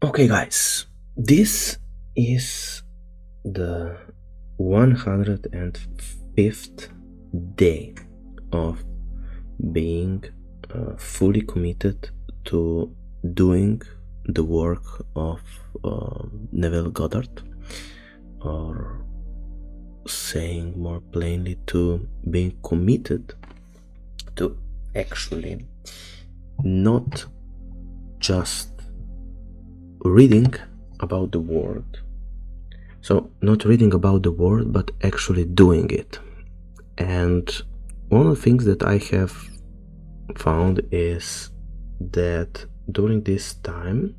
Okay, guys, this is the 105th day of being fully committed to doing the work of Neville Goddard, or saying more plainly, to being committed to actually not just reading about the world. So, not reading about the world, but actually doing it. And one of the things that I have found is that during this time,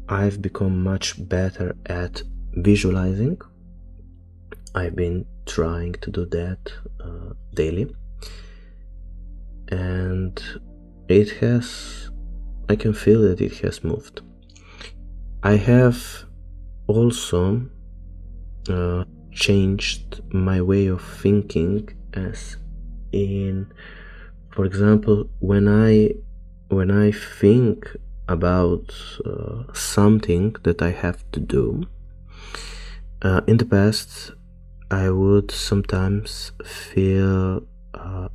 I've become much better at visualizing. I've been trying to do that daily. And I can feel that it has moved. I have also changed my way of thinking, as in, for example, when I think about something that I have to do, in the past I would sometimes feel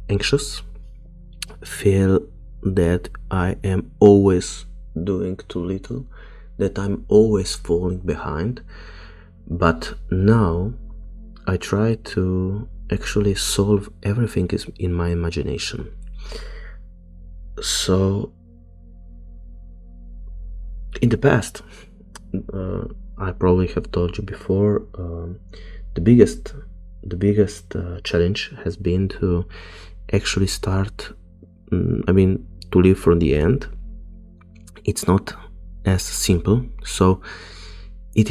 anxious, feel that I am always doing too little, that I'm always falling behind. But now I try to actually solve everything in my imagination. So in the past, I probably have told you before, the biggest challenge has been to actually start, to live from the end. It's not as simple. So I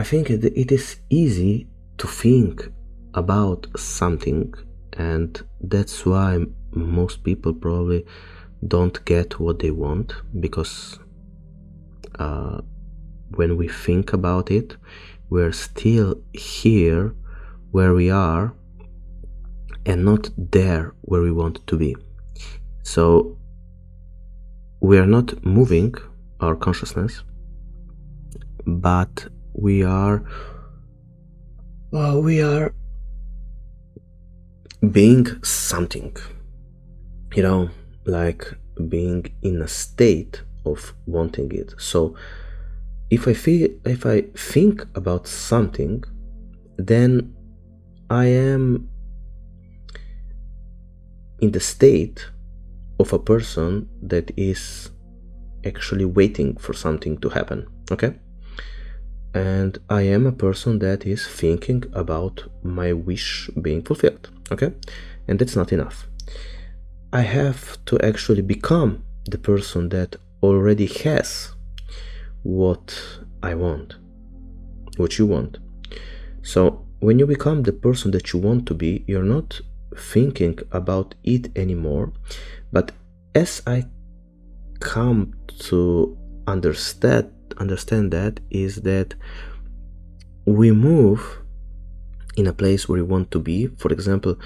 think it is easy to think about something, and that's why most people probably don't get what they want, because when we think about it, we're still here where we are and not there where we want to be. So we are not moving our consciousness, but we are being something, like being in a state of wanting it. So if I think about something, then I am in the state of a person that is actually waiting for something to happen. Okay? And I am a person that is thinking about my wish being fulfilled. Okay? And that's not enough. I have to actually become the person that already has what I want, what you want. So when you become the person that you want to be, you're not thinking about it anymore. But as I come to understand that, is that we move in a place where we want to be. For example,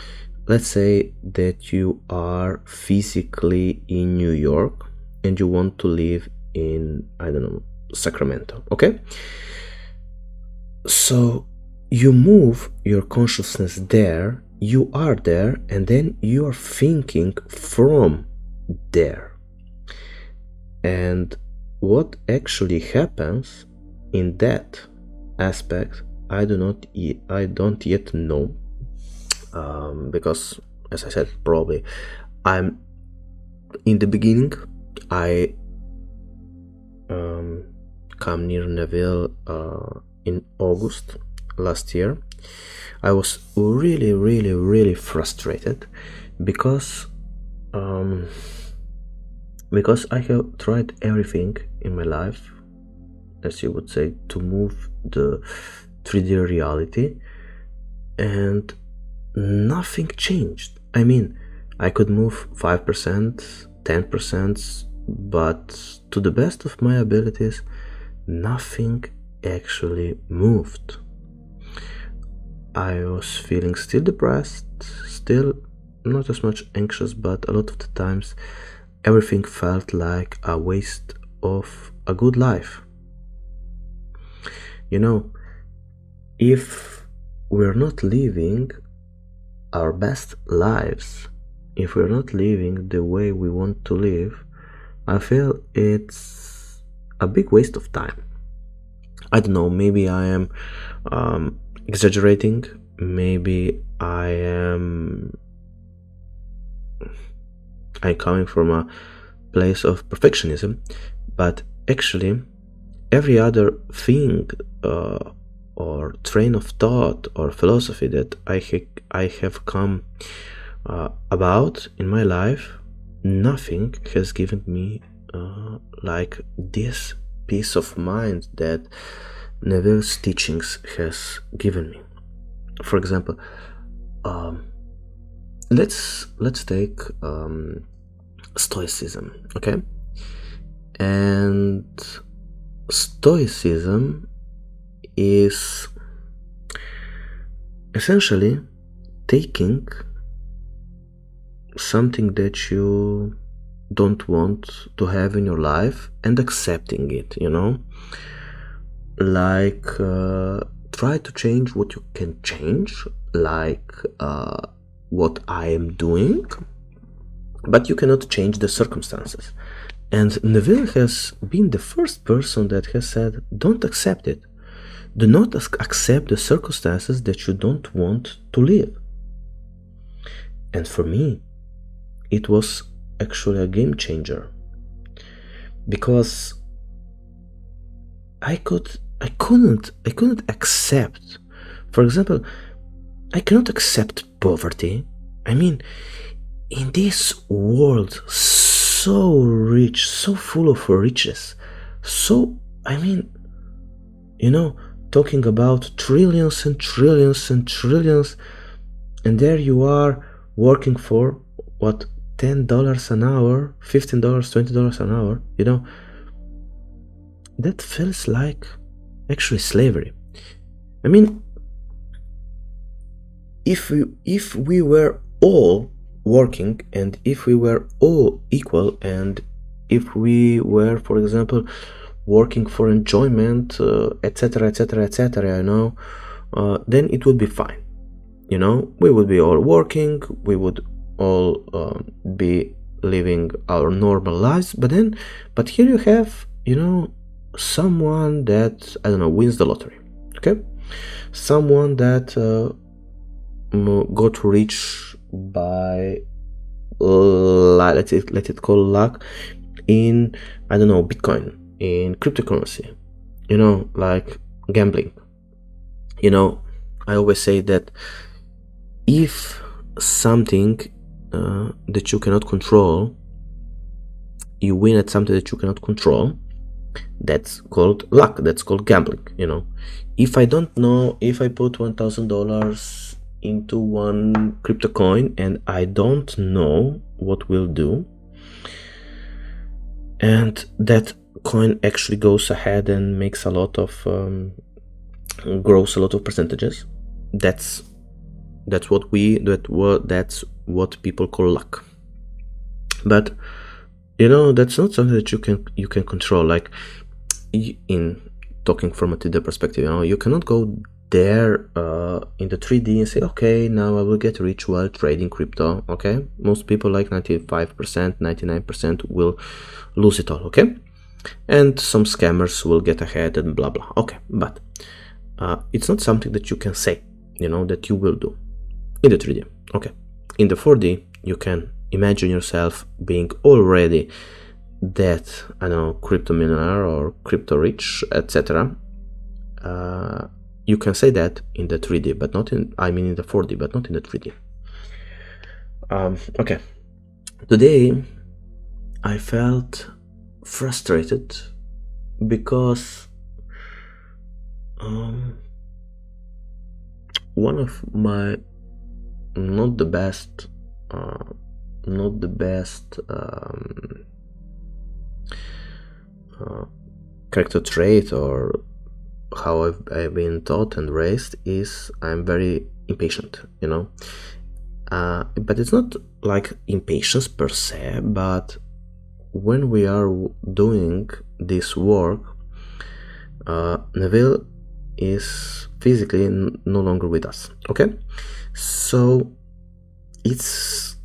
let's say that you are physically in New York and you want to live in, I don't know, Sacramento. Okay? So you move your consciousness there, you are there, and then you are thinking from there. And what actually happens in that aspect, I don't yet know, because, as I said, probably I'm in the beginning. I come near Neville in August last year. I was really frustrated because I have tried everything in my life, as you would say, to move the 3D reality, and nothing changed. I mean, I could move 5%, 10%, but to the best of my abilities, nothing actually moved. I was feeling still depressed, still not as much anxious, but a lot of the times everything felt like a waste of a good life. You know, if we're not living our best lives, if we're not living the way we want to live, I feel it's a big waste of time. I don't know, maybe I am exaggerating, maybe I'm coming from a place of perfectionism, but actually every other thing or train of thought or philosophy that I have come about in my life, nothing has given me like this peace of mind that Neville's teachings has given me. For example, let's take Stoicism, okay? And Stoicism is essentially taking something that you don't want to have in your life and accepting it, you know, like try to change what you can change, like what I am doing, but you cannot change the circumstances. And Neville has been the first person that has said, don't accept it. Do not accept the circumstances that you don't want to live. And for me, it was actually a game changer, because I couldn't accept, for example, I cannot accept poverty. I mean, in this world so rich, so full of riches, so, I mean, you know, talking about trillions and trillions and trillions, and there you are working for what, $10 an hour, $15, $20 an hour, you know, that feels like actually slavery. I mean, if we were all working, and if we were all equal, and if we were, for example, working for enjoyment, etc., etc., etc., you know, then it would be fine. You know, we would be all working, we would all be living our normal lives, but here you have, you know, someone that, I don't know, wins the lottery, okay? Someone that got rich by, let it call luck, in, I don't know, Bitcoin, in cryptocurrency, you know, like gambling. You know, I always say that if something that you cannot control, you win at something that you cannot control, that's called luck, that's called gambling, you know. If I don't know, if I put $1,000 into one crypto coin and I don't know what will do, and that coin actually goes ahead and makes a lot of grows a lot of percentages, that's what people call luck. But you know, that's not something that you can control. Like, in talking from a 3D perspective, you know, you cannot go there in the 3D and say, okay, now I will get rich while trading crypto. Okay, most people, like 95%, 99%, will lose it all. Okay, and some scammers will get ahead and blah blah. Okay, but it's not something that you can say, you know, that you will do in the 3D. Okay, in the 4D, you can imagine yourself being already that, I don't know, crypto millionaire or crypto rich, etc. You can say that in the 3D, but not in, I mean in the 4D, but not in the 3D. Okay, today I felt frustrated because one of my not the best character trait, or how I've been taught and raised, is I'm very impatient, you know. But it's not like impatience per se, but when we are doing this work, Neville is physically no longer with us. Okay, so it's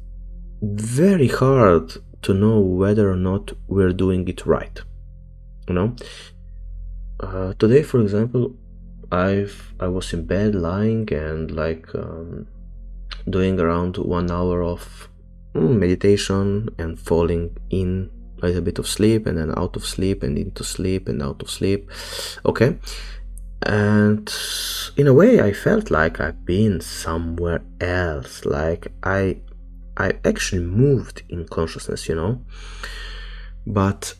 very hard to know whether or not we're doing it right. You know, today, for example, I was in bed lying and like doing around 1 hour of meditation and falling in a little bit of sleep and then out of sleep and into sleep and out of sleep. Okay, and in a way I felt like I've been somewhere else, like I actually moved in consciousness, you know. But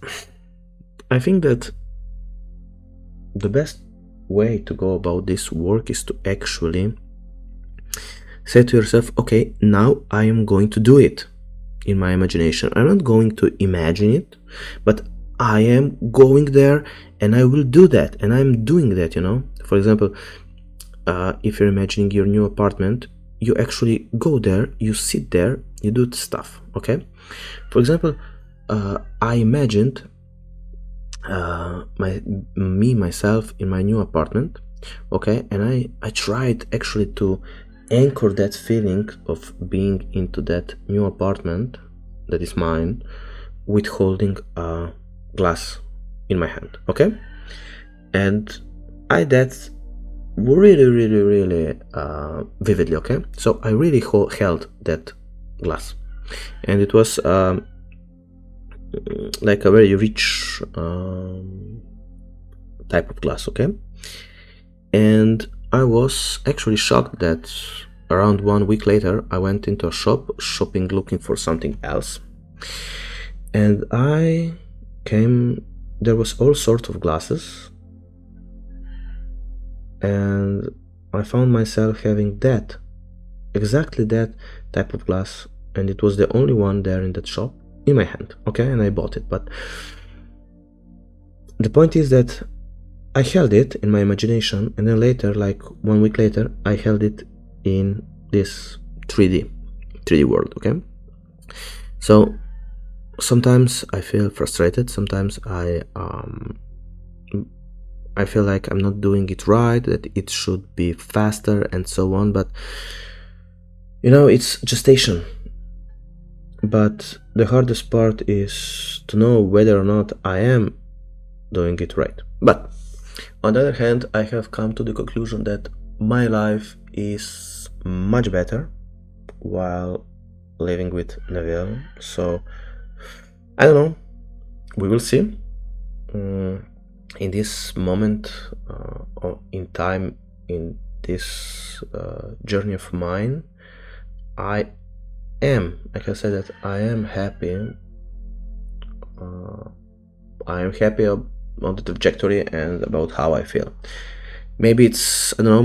I think that the best way to go about this work is to actually say to yourself, okay, now I am going to do it in my imagination. I'm not going to imagine it, but I am going there and I will do that, and I'm doing that, you know. For example, if you're imagining your new apartment, you actually go there, you sit there, you do the stuff. Okay, for example, I imagined myself in my new apartment. Okay, and I tried actually to anchor that feeling of being into that new apartment that is mine with holding a glass in my hand. Okay, and I did that really vividly. Okay, so I really held that glass, and it was like a very rich type of glass. Okay, and I was actually shocked that around 1 week later I went into a shop shopping looking for something else, and there was all sorts of glasses, and I found myself having exactly that type of glass, and it was the only one there in that shop in my hand. Okay, and I bought it. But the point is that I held it in my imagination, and then later, like 1 week later, I held it in this 3D world. Okay, so sometimes I feel frustrated, sometimes I feel like I'm not doing it right, that it should be faster and so on, but you know, it's gestation. But the hardest part is to know whether or not I am doing it right. But on the other hand, I have come to the conclusion that my life is much better while living with Neville. So I don't know, we will see. In this moment in time, in this journey of mine, I can say that I am happy. I am happy on the trajectory and about how I feel. Maybe it's, I don't know,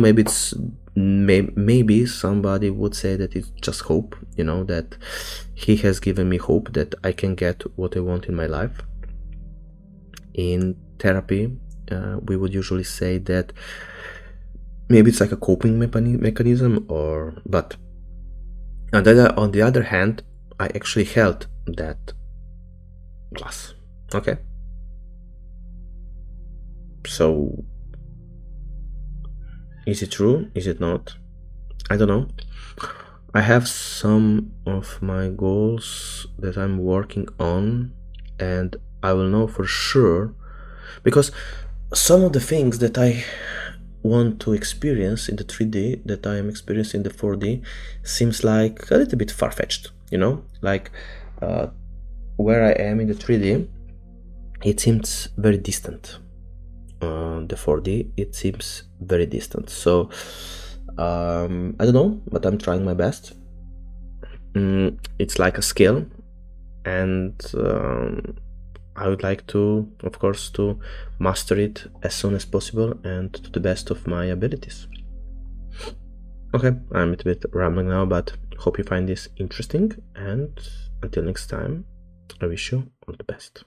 maybe somebody would say that it's just hope, you know, that he has given me hope that I can get what I want in my life. In therapy, we would usually say that maybe it's like a coping mechanism, but on the other hand, I actually held that glass. Okay, so is it true? Is it not? I don't know. I have some of my goals that I'm working on, and I will know for sure, because some of the things that I want to experience in the 3D that I am experiencing in the 4D seems like a little bit far-fetched, you know, like where I am in the 3D, it seems very distant. The 4D, it seems very distant. So I don't know, but I'm trying my best. It's like a skill, and I would like to, of course, to master it as soon as possible and to the best of my abilities. Okay, I'm a little bit rambling now, but hope you find this interesting, and until next time, I wish you all the best.